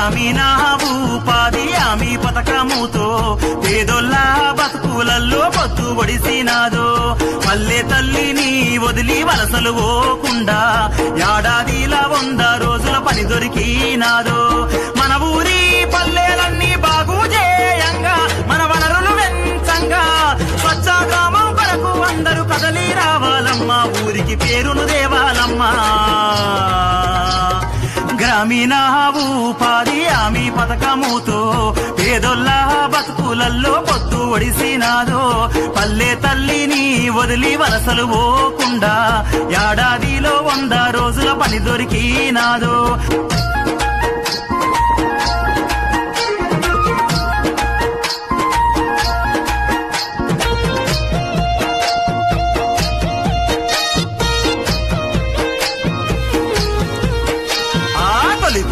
గ్రామీణ ఉపాధి హామీ పథకముతో పేదోళ్ళ బతుకులల్లో పొత్తు ఒడిసినాదో పల్లె తల్లిని వదిలి వలసలు పోకుండా ఏడాదిలా 100 రోజుల పని దొరికినాదో మన ఊరి పల్లెలన్నీ బాగు చేయంగా మన వనరులు వెంచంగా స్వచ్ఛ గ్రామం కొరకు అందరూ కదలి రావాలమ్మా ఊరికి పేరును దేవాలమ్మా గ్రామీణ ఉపాధి హామీ పథకముతో పేదోళ్ళ బతుకులల్లో పొత్తు ఒడిసినాదో పల్లె తల్లిని వదిలి వలసలు పోకుండా ఏడాదిలో 100 రోజుల పని దొరికినాదో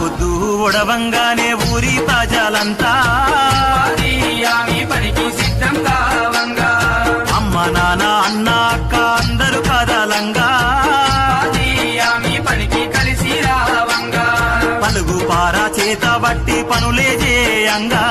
పొద్దు ఒడవంగానే ఊరి ప్రజలంతా పనికి సిద్ధం కావంగా అమ్మ నాన్న అన్న అక్క అందరూ కదలంగా పనికి కలిసి రావంగా పలుగు పారా చేత బట్టి పనులే చేయంగా